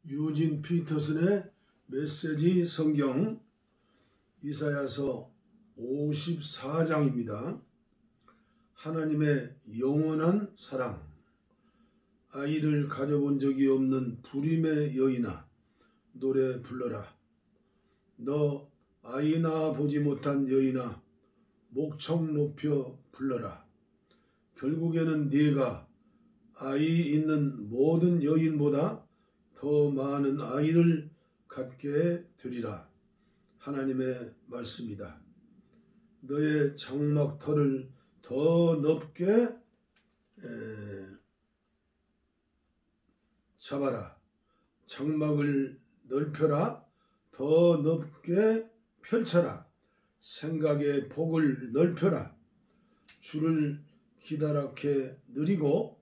유진 피터슨의 메시지 성경 이사야서 54장입니다. 하나님의 영원한 사랑. 아이를 가져본 적이 없는 불임의 여인아, 노래 불러라. 너 아이 낳아 보지 못한 여인아, 목청 높여 불러라. 결국에는 네가 아이 있는 모든 여인보다 더 많은 아이를 갖게 되리라. 하나님의 말씀이다. 너의 장막터를 더 넓게 잡아라. 장막을 넓혀라. 더 넓게 펼쳐라. 생각의 폭을 넓혀라. 줄을 기다랗게 느리고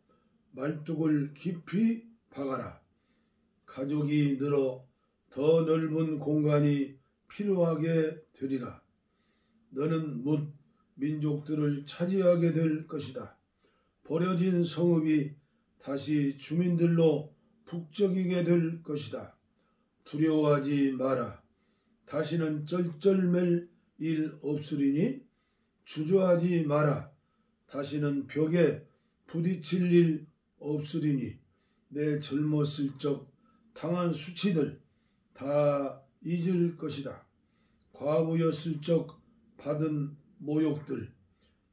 말뚝을 깊이 박아라. 가족이 늘어 더 넓은 공간이 필요하게 되리라. 너는 뭇 민족들을 차지하게 될 것이다. 버려진 성읍이 다시 주민들로 북적이게 될 것이다. 두려워하지 마라. 다시는 쩔쩔맬 일 없으리니 주저하지 마라. 다시는 벽에 부딪힐 일 없으리니 내 젊었을 적 당한 수치들 다 잊을 것이다. 과부였을 적 받은 모욕들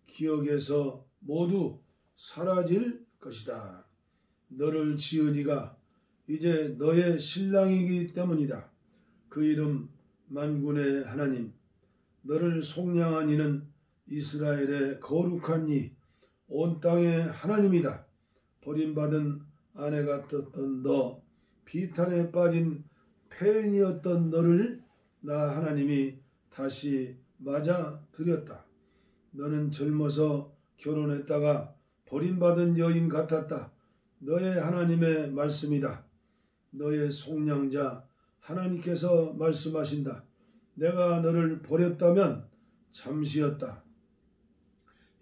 기억에서 모두 사라질 것이다. 너를 지은 이가 이제 너의 신랑이기 때문이다. 그 이름 만군의 하나님. 너를 속량한 이는 이스라엘의 거룩한 이, 온 땅의 하나님이다. 버림받은 아내 같았던 너, 비탄에 빠진 폐인이었던 너를 나 하나님이 다시 맞아들였다. 너는 젊어서 결혼했다가 버림받은 여인 같았다. 너의 하나님의 말씀이다. 너의 속량자 하나님께서 말씀하신다. 내가 너를 버렸다면 잠시였다.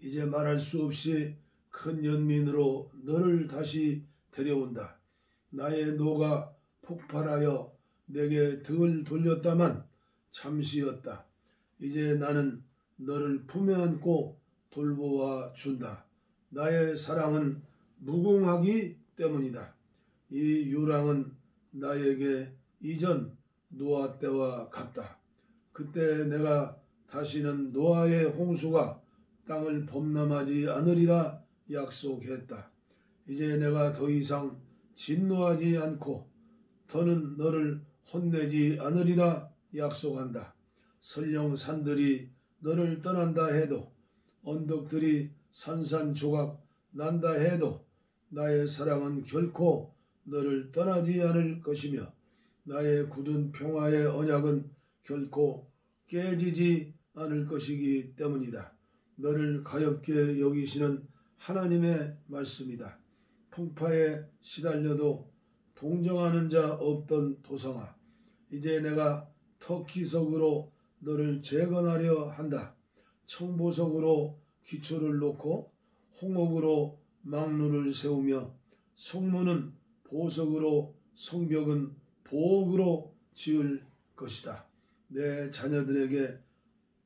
이제 말할 수 없이 큰 연민으로 너를 다시 데려온다. 나의 노가 폭발하여 내게 등을 돌렸다만 잠시였다. 이제 나는 너를 품에 안고 돌보아 준다. 나의 사랑은 무궁하기 때문이다. 이 유랑은 나에게 이전 노아 때와 같다. 그때 내가 다시는 노아의 홍수가 땅을 범람하지 않으리라 약속했다. 이제 내가 더 이상 진노하지 않고 더는 너를 혼내지 않으리라 약속한다. 설령 산들이 너를 떠난다 해도 언덕들이 산산조각 난다 해도 나의 사랑은 결코 너를 떠나지 않을 것이며 나의 굳은 평화의 언약은 결코 깨지지 않을 것이기 때문이다. 너를 가엾게 여기시는 하나님의 말씀이다. 풍파에 시달려도 동정하는 자 없던 도성아, 이제 내가 터키석으로 너를 재건하려 한다. 청보석으로 기초를 놓고 홍옥으로 망루를 세우며 성문은 보석으로 성벽은 보옥으로 지을 것이다. 내 자녀들에게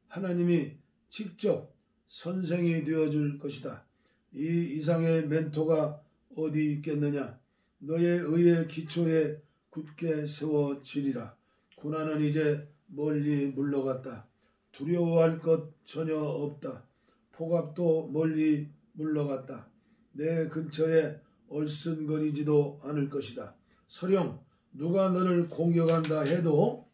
하나님이 직접 선생이 되어줄 것이다. 이 이상의 멘토가 어디 있겠느냐. 너의 의의 기초에 굳게 세워지리라. 고난은 이제 멀리 물러갔다. 두려워할 것 전혀 없다. 폭압도 멀리 물러갔다. 내 근처에 얼씬거리지도 않을 것이다. 설령 누가 너를 공격한다 해도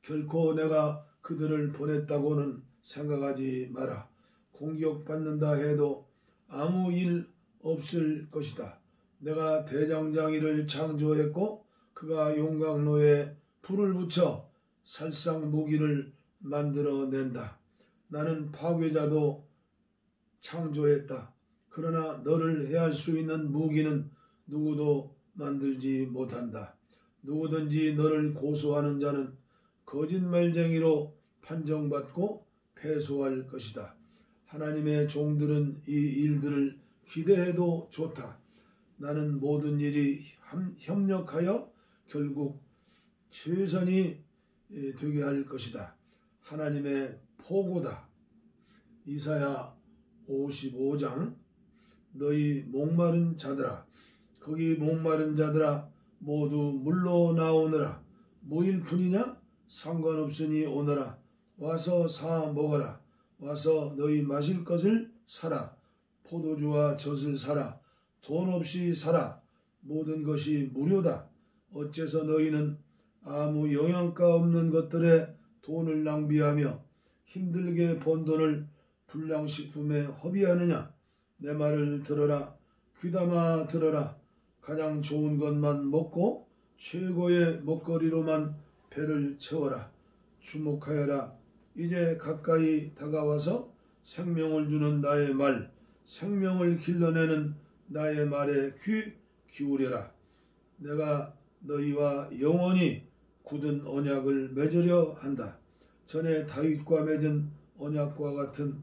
결코 내가 그들을 보냈다고는 생각하지 마라. 공격받는다 해도 아무 일 없을 것이다. 내가 대장장이를 창조했고 그가 용광로에 불을 붙여 살상 무기를 만들어낸다. 나는 파괴자도 창조했다. 그러나 너를 해할 수 있는 무기는 누구도 만들지 못한다. 누구든지 너를 고소하는 자는 거짓말쟁이로 판정받고 패소할 것이다. 하나님의 종들은 이 일들을 기대해도 좋다. 나는 모든 일이 협력하여 결국 최선이 되게 할 것이다. 하나님의 포고다. 이사야 55장 너희 목마른 자들아 거기 목마른 자들아 모두 물로 나오느라 무일푼이냐 상관없으니 오너라 와서 사 먹어라 와서 너희 마실 것을 사라 포도주와 젖을 사라 돈 없이 사라 모든 것이 무료다. 어째서 너희는 아무 영양가 없는 것들에 돈을 낭비하며 힘들게 번 돈을 불량식품에 허비하느냐. 내 말을 들어라. 귀담아 들어라. 가장 좋은 것만 먹고 최고의 먹거리로만 배를 채워라. 주목하여라. 이제 가까이 다가와서 생명을 주는 나의 말, 생명을 길러내는 나의 말에 귀 기울여라. 내가 너희와 영원히 굳은 언약을 맺으려 한다. 전에 다윗과 맺은 언약과 같은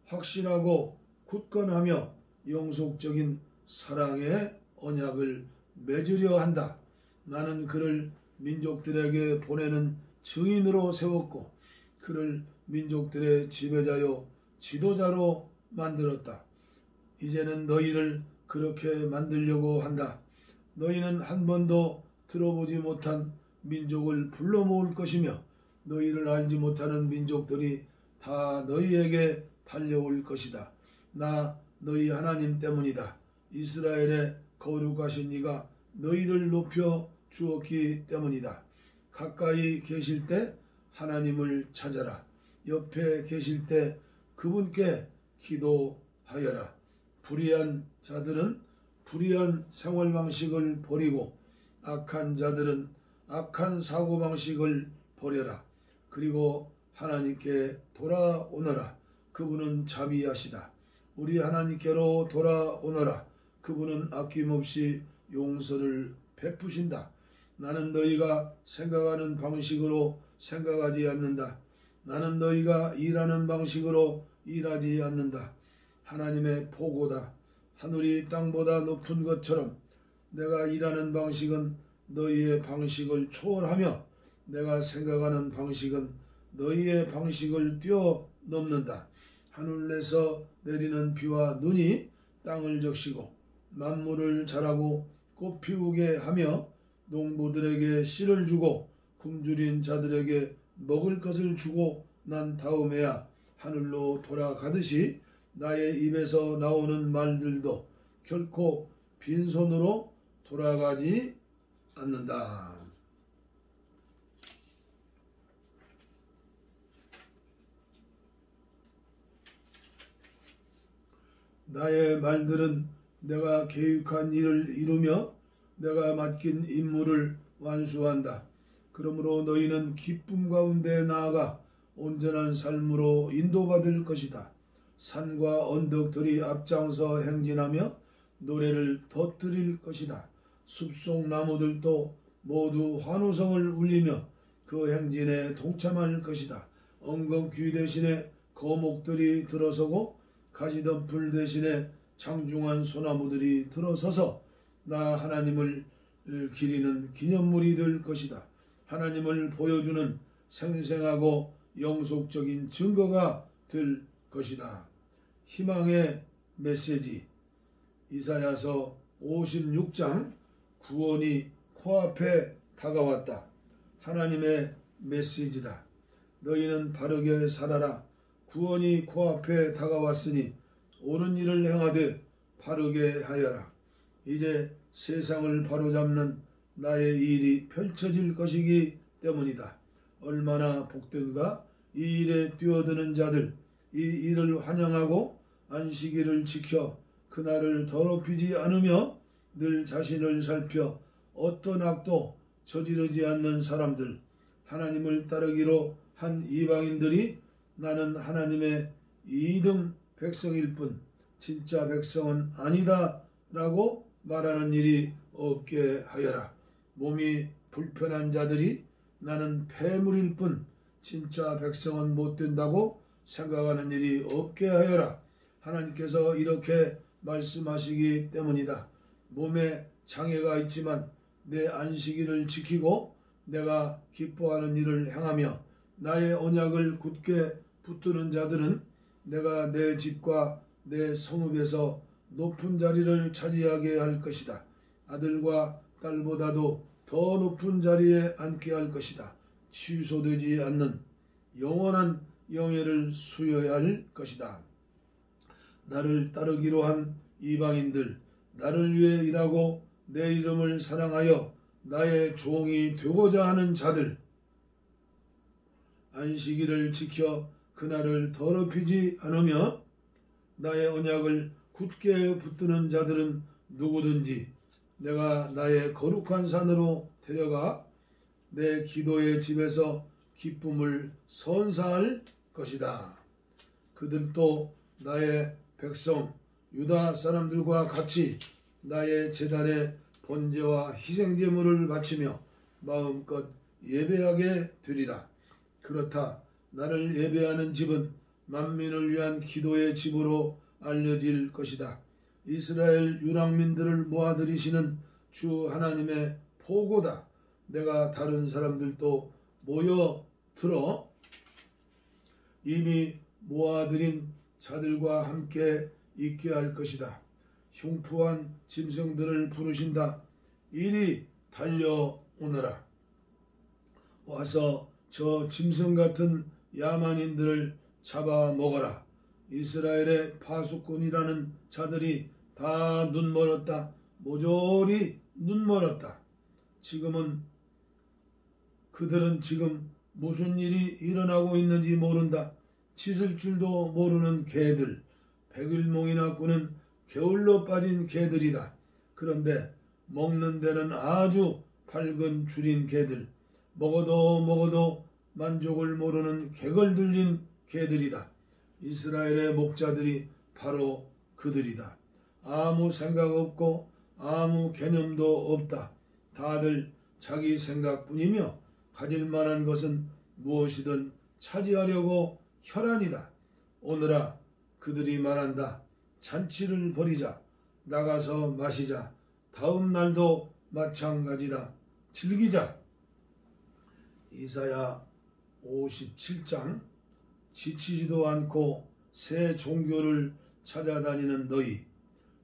확실하고 굳건하며 영속적인 사랑의 언약을 맺으려 한다. 나는 그를 민족들에게 보내는 증인으로 세웠고 그를 민족들의 지배자요 지도자로 만들었다. 이제는 너희를 그렇게 만들려고 한다. 너희는 한 번도 들어보지 못한 민족을 불러 모을 것이며 너희를 알지 못하는 민족들이 다 너희에게 달려올 것이다. 나 너희 하나님 때문이다. 이스라엘의 거룩하신 이가 너희를 높여 주었기 때문이다. 가까이 계실 때 하나님을 찾아라. 옆에 계실 때 그분께 기도하여라. 불의한 자들은 불의한 생활 방식을 버리고 악한 자들은 악한 사고 방식을 버려라. 그리고 하나님께 돌아오너라. 그분은 자비하시다. 우리 하나님께로 돌아오너라. 그분은 아낌없이 용서를 베푸신다. 나는 너희가 생각하는 방식으로 생각하지 않는다. 나는 너희가 일하는 방식으로 일하지 않는다. 하나님의 포고다. 하늘이 땅보다 높은 것처럼 내가 일하는 방식은 너희의 방식을 초월하며 내가 생각하는 방식은 너희의 방식을 뛰어넘는다. 하늘에서 내리는 비와 눈이 땅을 적시고 만물을 자라고 꽃 피우게 하며 농부들에게 씨를 주고 굶주린 자들에게 먹을 것을 주고 난 다음에야 하늘로 돌아가듯이 나의 입에서 나오는 말들도 결코 빈손으로 돌아가지 않는다. 나의 말들은 내가 계획한 일을 이루며 내가 맡긴 임무를 완수한다. 그러므로 너희는 기쁨 가운데 나아가 온전한 삶으로 인도받을 것이다. 산과 언덕들이 앞장서 행진하며 노래를 터뜨릴 것이다. 숲속 나무들도 모두 환호성을 울리며 그 행진에 동참할 것이다. 엉겅퀴 대신에 거목들이 들어서고 가지덤불 대신에 장중한 소나무들이 들어서서 나 하나님을 기리는 기념물이 될 것이다. 하나님을 보여주는 생생하고 영속적인 증거가 될 것이다. 희망의 메시지. 이사야서 56장 구원이 코앞에 다가왔다. 하나님의 메시지다. 너희는 바르게 살아라. 구원이 코앞에 다가왔으니 옳은 일을 행하되 바르게 하여라. 이제 세상을 바로잡는 나의 일이 펼쳐질 것이기 때문이다. 얼마나 복된가. 이 일에 뛰어드는 자들, 이 일을 환영하고 안식일을 지켜 그날을 더럽히지 않으며 늘 자신을 살펴 어떤 악도 저지르지 않는 사람들, 하나님을 따르기로 한 이방인들이 나는 하나님의 2등 백성일 뿐 진짜 백성은 아니다 라고 말하는 일이 없게 하여라. 몸이 불편한 자들이 나는 폐물일 뿐 진짜 백성은 못 된다고 생각하는 일이 없게 하여라. 하나님께서 이렇게 말씀하시기 때문이다. 몸에 장애가 있지만 내 안식일을 지키고 내가 기뻐하는 일을 행하며 나의 언약을 굳게 붙드는 자들은 내가 내 집과 내 성읍에서 높은 자리를 차지하게 할 것이다. 아들과 딸보다도 더 높은 자리에 앉게 할 것이다. 취소되지 않는 영원한 영예를 수여야 할 것이다. 나를 따르기로 한 이방인들, 나를 위해 일하고 내 이름을 사랑하여 나의 종이 되고자 하는 자들, 안식일을 지켜 그날을 더럽히지 않으며 나의 언약을 굳게 붙드는 자들은 누구든지 내가 나의 거룩한 산으로 데려가 내 기도의 집에서 기쁨을 선사할 것이다. 그들도 나의 백성 유다 사람들과 같이 나의 제단에 번제와 희생제물을 바치며 마음껏 예배하게 되리라. 그렇다. 나를 예배하는 집은 만민을 위한 기도의 집으로 알려질 것이다. 이스라엘 유랑민들을 모아들이시는 주 하나님의 포고다. 내가 다른 사람들도 모여들어 이미 모아들인 자들과 함께 있게 할 것이다. 흉포한 짐승들을 부르신다. 이리 달려오너라. 와서 저 짐승 같은 야만인들을 잡아먹어라. 이스라엘의 파수꾼이라는 자들이 다 눈멀었다. 모조리 눈멀었다. 그들은 지금 무슨 일이 일어나고 있는지 모른다. 짖을 줄도 모르는 개들, 백일몽이나 꾸는 게을러 빠진 개들이다. 그런데 먹는 데는 아주 밝은 줄인 개들, 먹어도 만족을 모르는 개걸 들린 개들이다. 이스라엘의 목자들이 바로 그들이다. 아무 생각 없고 아무 개념도 없다. 다들 자기 생각뿐이며 가질 만한 것은 무엇이든 차지하려고 혈안이다. 오늘아 그들이 말한다. 잔치를 벌이자. 나가서 마시자. 다음 날도 마찬가지다. 즐기자. 이사야 57장. 지치지도 않고 새 종교를 찾아다니는 너희.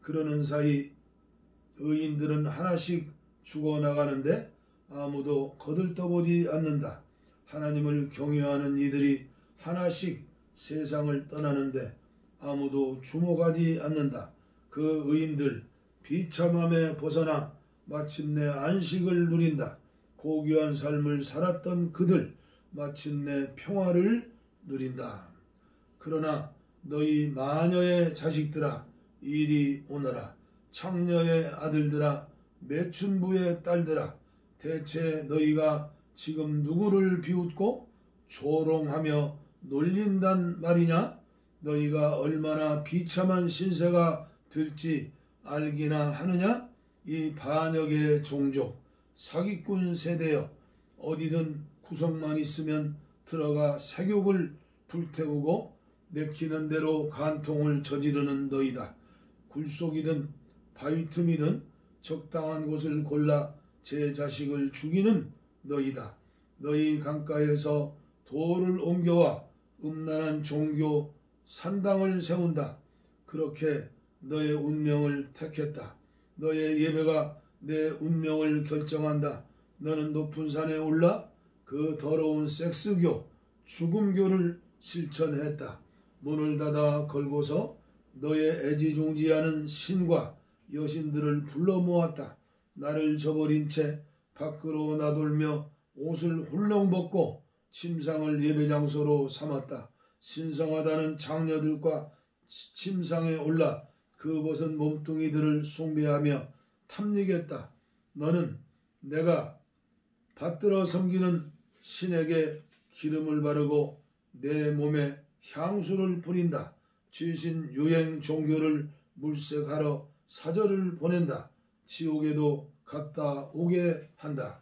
그러는 사이 의인들은 하나씩 죽어나가는데 아무도 거들떠보지 않는다. 하나님을 경외하는 이들이 하나씩 세상을 떠나는데 아무도 주목하지 않는다. 그 의인들 비참함에 벗어나 마침내 안식을 누린다. 고귀한 삶을 살았던 그들 마침내 평화를 누린다. 그러나 너희 마녀의 자식들아 이리 오너라. 창녀의 아들들아 매춘부의 딸들아 대체 너희가 지금 누구를 비웃고 조롱하며 놀린단 말이냐? 너희가 얼마나 비참한 신세가 될지 알기나 하느냐? 이 반역의 종족 사기꾼 세대여 어디든 구석만 있으면 들어가 색욕을 불태우고 내키는 대로 간통을 저지르는 너희다. 굴속이든 바위 틈이든 적당한 곳을 골라 제 자식을 죽이는 너희다. 너희 강가에서 돌을 옮겨와 음란한 종교 산당을 세운다. 그렇게 너의 운명을 택했다. 너의 예배가 내 운명을 결정한다. 너는 높은 산에 올라 그 더러운 섹스교, 죽음교를 실천했다. 문을 닫아 걸고서 너의 애지중지하는 신과 여신들을 불러 모았다. 나를 저버린 채 밖으로 나돌며 옷을 훌렁 벗고 침상을 예배장소로 삼았다. 신성하다는 장녀들과 침상에 올라 그 벗은 몸뚱이들을 숭배하며 탐닉했다. 너는 내가 받들어 섬기는 신에게 기름을 바르고 내 몸에 향수를 뿌린다. 최신 유행 종교를 물색하러 사절을 보낸다. 지옥에도 갔다 오게 한다.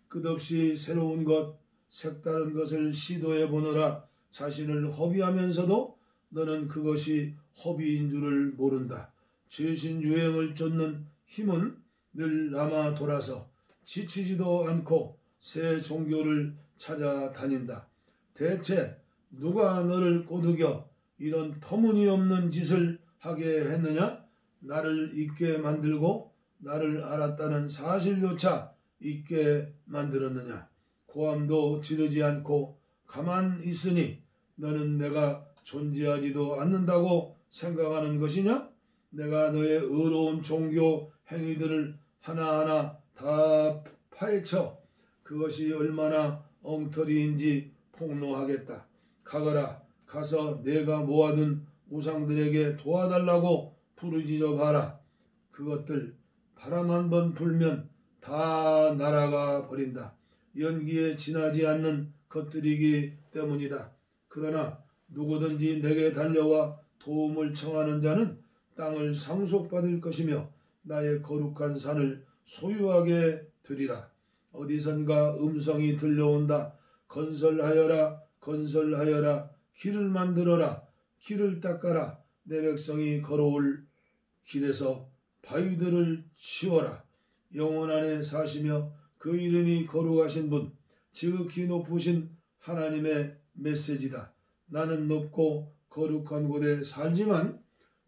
끝없이 새로운 것, 색다른 것을 시도해 보느라 자신을 허비하면서도 너는 그것이 허비인 줄을 모른다. 최신 유행을 쫓는 힘은 늘 남아 돌아서 지치지도 않고 새 종교를 찾아다닌다. 대체 누가 너를 꼬드겨 이런 터무니없는 짓을 하게 했느냐? 나를 잊게 만들고 나를 알았다는 사실조차 잊게 만들었느냐? 고함도 지르지 않고 가만 있으니 너는 내가 존재하지도 않는다고 생각하는 것이냐? 내가 너의 의로운 종교 행위들을 하나하나 다 파헤쳐 그것이 얼마나 엉터리인지 폭로하겠다. 가거라. 가서 내가 모아둔 우상들에게 도와달라고 부르짖어 봐라. 그것들 바람 한 번 불면 다 날아가 버린다. 연기에 지나지 않는 것들이기 때문이다. 그러나 누구든지 내게 달려와 도움을 청하는 자는 땅을 상속받을 것이며 나의 거룩한 산을 소유하게 되리라. 어디선가 음성이 들려온다. 건설하여라, 건설하여라, 길을 만들어라, 길을 닦아라. 내 백성이 걸어올 길에서 바위들을 치워라. 영원 안에 사시며 그 이름이 거룩하신 분, 지극히 높으신 하나님의 메시지다. 나는 높고 거룩한 곳에 살지만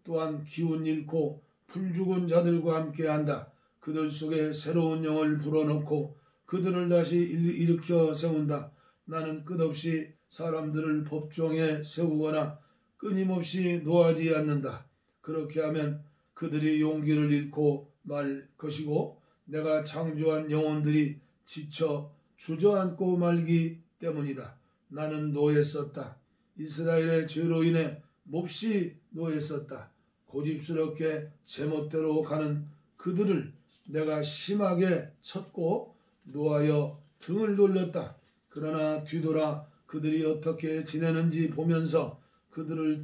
또한 기운 잃고 풀 죽은 자들과 함께한다. 그들 속에 새로운 영을 불어넣고 그들을 다시 일으켜 세운다. 나는 끝없이 사람들을 법정에 세우거나 끊임없이 노하지 않는다. 그렇게 하면 그들이 용기를 잃고 말 것이고 내가 창조한 영혼들이 지쳐 주저앉고 말기 때문이다. 나는 노했었다. 이스라엘의 죄로 인해 몹시 노했었다. 고집스럽게 제멋대로 가는 그들을 내가 심하게 쳤고 노하여 등을 돌렸다. 그러나 뒤돌아 그들이 어떻게 지내는지 보면서 그들을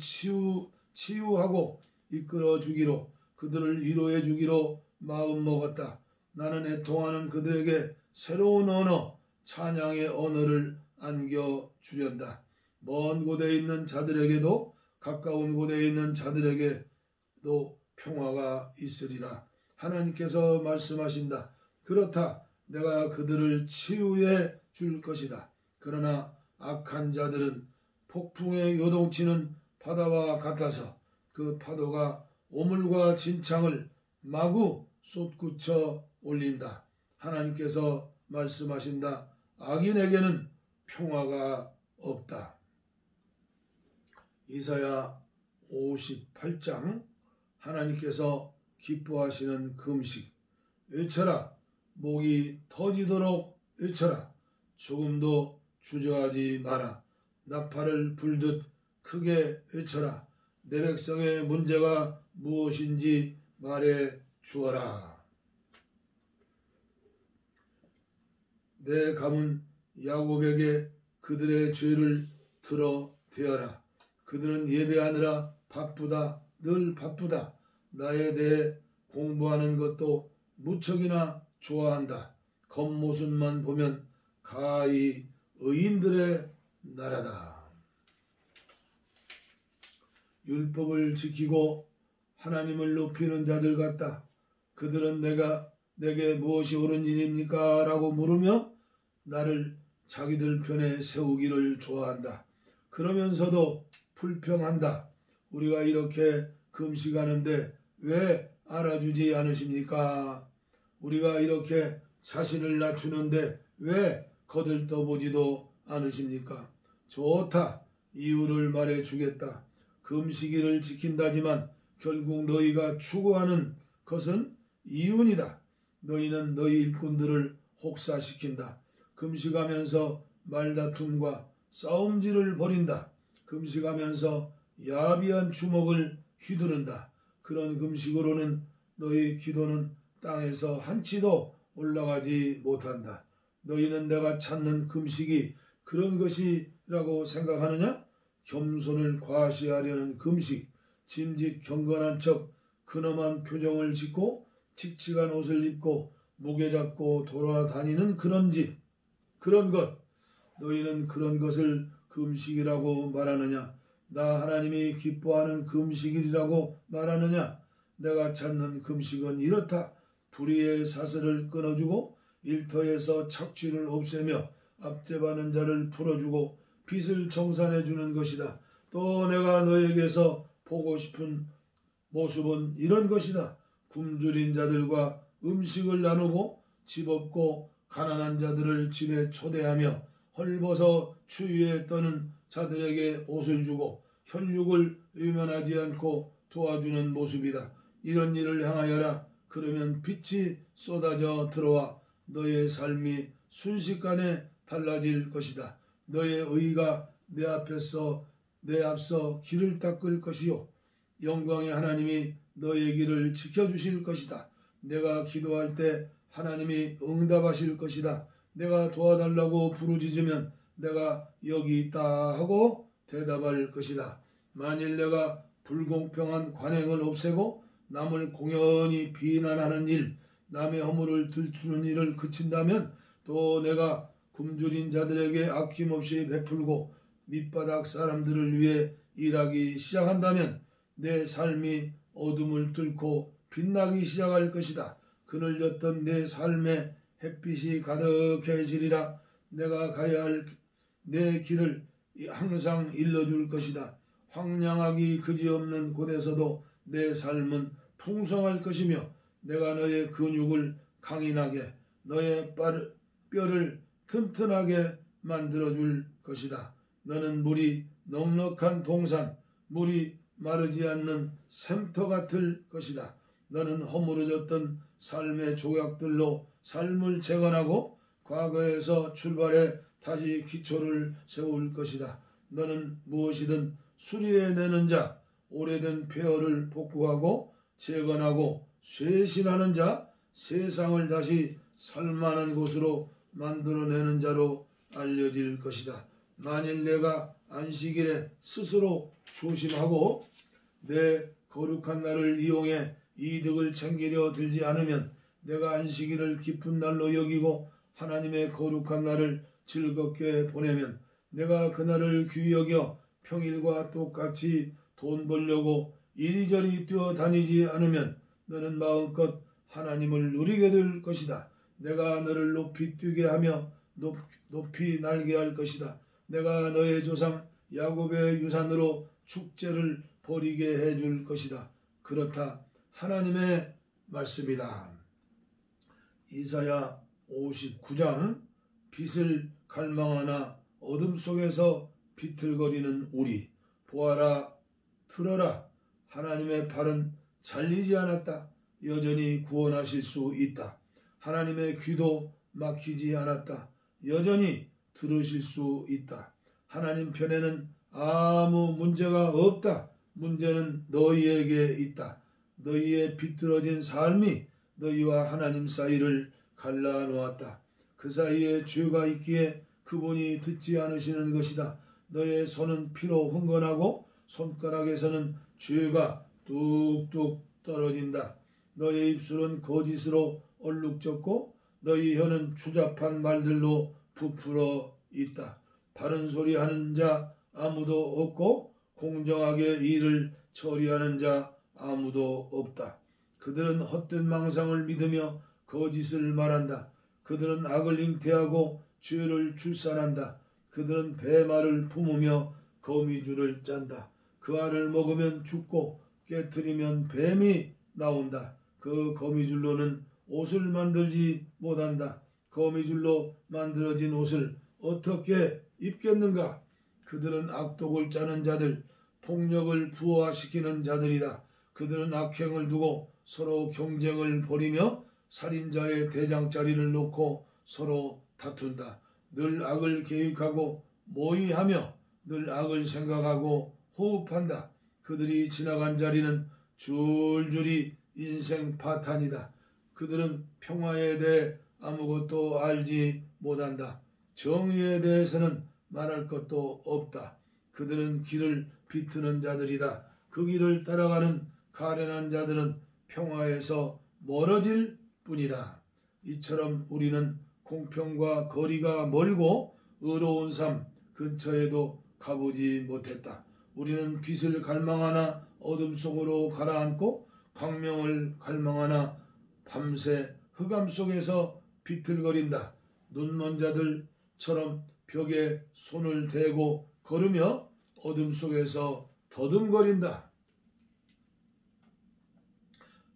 치유하고 이끌어 주기로 그들을 위로해 주기로 마음먹었다. 나는 애통하는 그들에게 새로운 언어, 찬양의 언어를 안겨주련다. 먼 곳에 있는 자들에게도 가까운 곳에 있는 자들에게도 평화가 있으리라. 하나님께서 말씀하신다. 그렇다. 내가 그들을 치유해 줄 것이다. 그러나 악한 자들은 폭풍에 요동치는 바다와 같아서 그 파도가 오물과 진창을 마구 솟구쳐 올린다. 하나님께서 말씀하신다. 악인에게는 평화가 없다. 이사야 58장 하나님께서 기뻐하시는 금식. 외쳐라. 목이 터지도록 외쳐라. 조금도 주저하지 마라. 나팔을 불듯 크게 외쳐라. 내 백성의 문제가 무엇인지 말해 주어라. 내 감은 야곱에게 그들의 죄를 들어 대어라. 그들은 예배하느라 바쁘다. 늘 바쁘다. 나에 대해 공부하는 것도 무척이나 좋아한다. 겉모습만 보면 가히 의인들의 나라다. 율법을 지키고 하나님을 높이는 자들 같다. 그들은 내게 무엇이 옳은 일입니까? 라고 물으며 나를 자기들 편에 세우기를 좋아한다. 그러면서도 불평한다. 우리가 이렇게 금식하는데 왜 알아주지 않으십니까? 우리가 이렇게 자신을 낮추는데 왜 거들떠보지도 않으십니까? 좋다. 이유를 말해주겠다. 금식일을 지킨다지만 결국 너희가 추구하는 것은 이윤이다. 너희는 너희 일꾼들을 혹사시킨다. 금식하면서 말다툼과 싸움질을 벌인다. 금식하면서 야비한 주먹을 휘두른다. 그런 금식으로는 너희 기도는 땅에서 한치도 올라가지 못한다. 너희는 내가 찾는 금식이 그런 것이라고 생각하느냐? 겸손을 과시하려는 금식, 짐짓 경건한 척 근엄한 표정을 짓고 칙칙한 옷을 입고 무게 잡고 돌아다니는 그런 짓, 그런 것. 너희는 그런 것을 금식이라고 말하느냐? 나 하나님이 기뻐하는 금식일이라고 말하느냐? 내가 찾는 금식은 이렇다. 불의의 사슬을 끊어주고 일터에서 착취를 없애며 압제받는 자를 풀어주고 빚을 정산해 주는 것이다. 또 내가 너에게서 보고 싶은 모습은 이런 것이다. 굶주린 자들과 음식을 나누고 집 없고 가난한 자들을 집에 초대하며 헐벗어 추위에 떠는 자들에게 옷을 주고 혈육을 외면하지 않고 도와주는 모습이다. 이런 일을 향하여라. 그러면 빛이 쏟아져 들어와 너의 삶이 순식간에 달라질 것이다. 너의 의가 내 앞서 길을 닦을 것이요 영광의 하나님이 너의 길을 지켜주실 것이다. 내가 기도할 때 하나님이 응답하실 것이다. 내가 도와달라고 부르짖으면 내가 여기 있다 하고 대답할 것이다. 만일 내가 불공평한 관행을 없애고 남을 공연히 비난하는 일, 남의 허물을 들추는 일을 그친다면 또 내가 굶주린 자들에게 아낌없이 베풀고 밑바닥 사람들을 위해 일하기 시작한다면 내 삶이 어둠을 뚫고 빛나기 시작할 것이다. 그늘졌던 내 삶에 햇빛이 가득해지리라. 내가 가야 할 내 길을 항상 일러줄 것이다. 황량하기 그지없는 곳에서도 내 삶은 풍성할 것이며 내가 너의 근육을 강인하게 너의 뼈를 튼튼하게 만들어줄 것이다. 너는 물이 넉넉한 동산, 물이 마르지 않는 샘터 같을 것이다. 너는 허물어졌던 삶의 조각들로 삶을 재건하고 과거에서 출발해 다시 기초를 세울 것이다. 너는 무엇이든 수리해내는 자, 오래된 폐허를 복구하고 재건하고 쇄신하는 자, 세상을 다시 살만한 곳으로 만들어내는 자로 알려질 것이다. 만일 내가 안식일에 스스로 조심하고 내 거룩한 날을 이용해 이득을 챙기려 들지 않으면 내가 안식일을 기쁜 날로 여기고 하나님의 거룩한 날을 즐겁게 보내면 내가 그날을 귀히 여겨 평일과 똑같이 돈 벌려고 이리저리 뛰어다니지 않으면 너는 마음껏 하나님을 누리게 될 것이다. 내가 너를 높이 뛰게 하며 높이 날게 할 것이다. 내가 너의 조상 야곱의 유산으로 축제를 벌이게 해줄 것이다. 그렇다. 하나님의 말씀이다. 이사야 59장 빛을 갈망하나 어둠 속에서 비틀거리는 우리 보아라 들어라. 하나님의 팔은 잘리지 않았다. 여전히 구원하실 수 있다. 하나님의 귀도 막히지 않았다. 여전히 들으실 수 있다. 하나님 편에는 아무 문제가 없다. 문제는 너희에게 있다. 너희의 비뚤어진 삶이 너희와 하나님 사이를 갈라놓았다. 그 사이에 죄가 있기에 그분이 듣지 않으시는 것이다. 너의 손은 피로 흥건하고 손가락에서는 죄가 뚝뚝 떨어진다. 너의 입술은 거짓으로 얼룩졌고 너희 혀는 추잡한 말들로 부풀어 있다. 바른 소리 하는 자 아무도 없고 공정하게 일을 처리하는 자 아무도 없다. 그들은 헛된 망상을 믿으며 거짓을 말한다. 그들은 악을 잉태하고 죄를 출산한다. 그들은 배말을 품으며 거미줄을 짠다. 그 알을 먹으면 죽고 깨트리면 뱀이 나온다. 그 거미줄로는 옷을 만들지 못한다. 거미줄로 만들어진 옷을 어떻게 입겠는가? 그들은 악독을 짜는 자들, 폭력을 부화시키는 자들이다. 그들은 악행을 두고 서로 경쟁을 벌이며 살인자의 대장자리를 놓고 서로 다툰다. 늘 악을 계획하고 모의하며 늘 악을 생각하고 호흡한다. 그들이 지나간 자리는 줄줄이 인생 파탄이다. 그들은 평화에 대해 아무것도 알지 못한다. 정의에 대해서는 말할 것도 없다. 그들은 길을 비트는 자들이다. 그 길을 따라가는 가련한 자들은 평화에서 멀어질 뿐이다. 이처럼 우리는 공평과 거리가 멀고 의로운 삶 근처에도 가보지 못했다. 우리는 빛을 갈망하나 어둠 속으로 가라앉고 광명을 갈망하나 밤새 흑암 속에서 비틀거린다. 눈먼 자들처럼 벽에 손을 대고 걸으며 어둠 속에서 더듬거린다.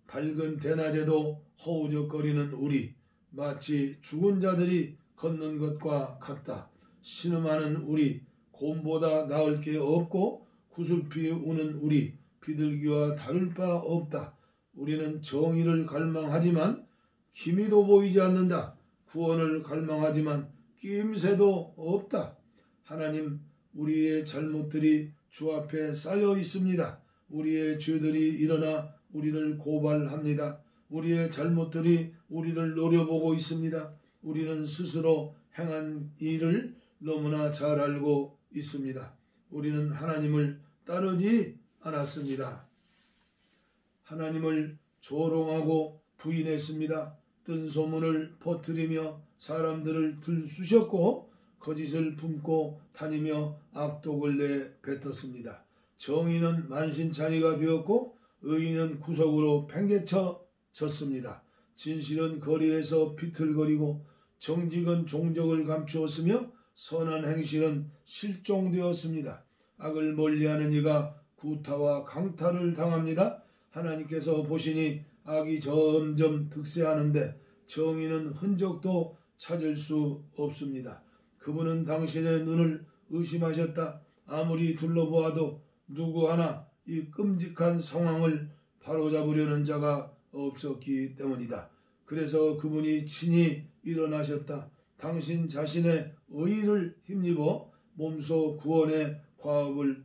밝은 대낮에도 허우적거리는 우리, 마치 죽은 자들이 걷는 것과 같다. 신음하는 우리, 곰보다 나을 게 없고 구슬피 우는 우리, 비둘기와 다를 바 없다. 우리는 정의를 갈망하지만 기미도 보이지 않는다. 구원을 갈망하지만 낌새도 없다. 하나님, 우리의 잘못들이 주 앞에 쌓여 있습니다. 우리의 죄들이 일어나 우리를 고발합니다. 우리의 잘못들이 우리를 노려보고 있습니다. 우리는 스스로 행한 일을 너무나 잘 알고 있습니다. 우리는 하나님을 따르지 않았습니다. 하나님을 조롱하고 부인했습니다. 뜬 소문을 퍼뜨리며 사람들을 들쑤셨고 거짓을 품고 다니며 악독을 내뱉었습니다. 정의는 만신창이가 되었고 의인은 구석으로 팽개쳐졌습니다. 진실은 거리에서 비틀거리고 정직은 종적을 감추었으며 선한 행실은 실종되었습니다. 악을 멀리하는 이가 구타와 강탈을 당합니다. 하나님께서 보시니 악이 점점 득세하는데 정의는 흔적도 찾을 수 없습니다. 그분은 당신의 눈을 의심하셨다. 아무리 둘러보아도 누구 하나 이 끔찍한 상황을 바로잡으려는 자가 없었기 때문이다. 그래서 그분이 친히 일어나셨다. 당신 자신의 의의를 힘입어 몸소 구원의 과업을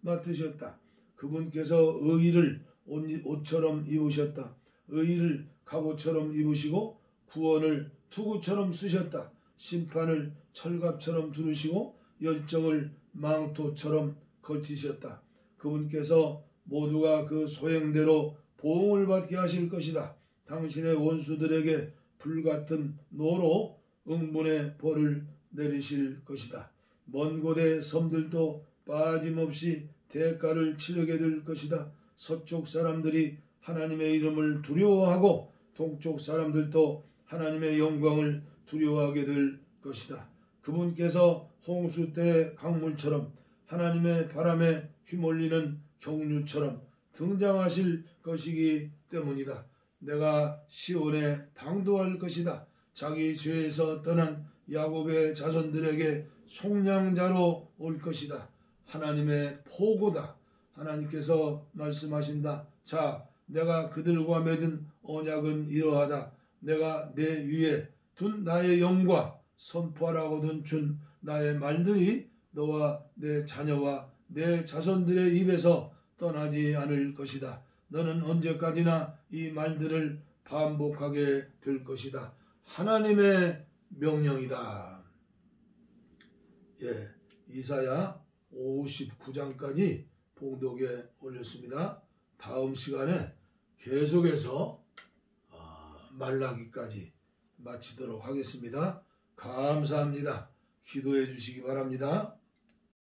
맡으셨다. 그분께서 의의를 옷처럼 입으셨다. 의의를 갑옷처럼 입으시고 구원을 투구처럼 쓰셨다. 심판을 철갑처럼 두르시고 열정을 망토처럼 걸치셨다. 그분께서 모두가 그 소행대로 보응을 받게 하실 것이다. 당신의 원수들에게 불같은 노로 응분의 벌을 내리실 것이다. 먼 곳의 섬들도 빠짐없이 대가를 치르게 될 것이다. 서쪽 사람들이 하나님의 이름을 두려워하고 동쪽 사람들도 하나님의 영광을 두려워하게 될 것이다. 그분께서 홍수 때 강물처럼 하나님의 바람에 휘몰리는 경류처럼 등장하실 것이기 때문이다. 내가 시온에 당도할 것이다. 자기 죄에서 떠난 야곱의 자손들에게 속량자로 올 것이다. 하나님의 포고다. 하나님께서 말씀하신다. 자, 내가 그들과 맺은 언약은 이러하다. 내가 내 위에 둔 나의 영과 선포하라고 준 나의 말들이 너와 내 자녀와 내 자손들의 입에서 떠나지 않을 것이다. 너는 언제까지나 이 말들을 반복하게 될 것이다. 하나님의 명령이다. 예, 이사야 59장까지 봉독에 올렸습니다. 다음 시간에 계속해서 말라기까지 마치도록 하겠습니다. 감사합니다. 기도해 주시기 바랍니다.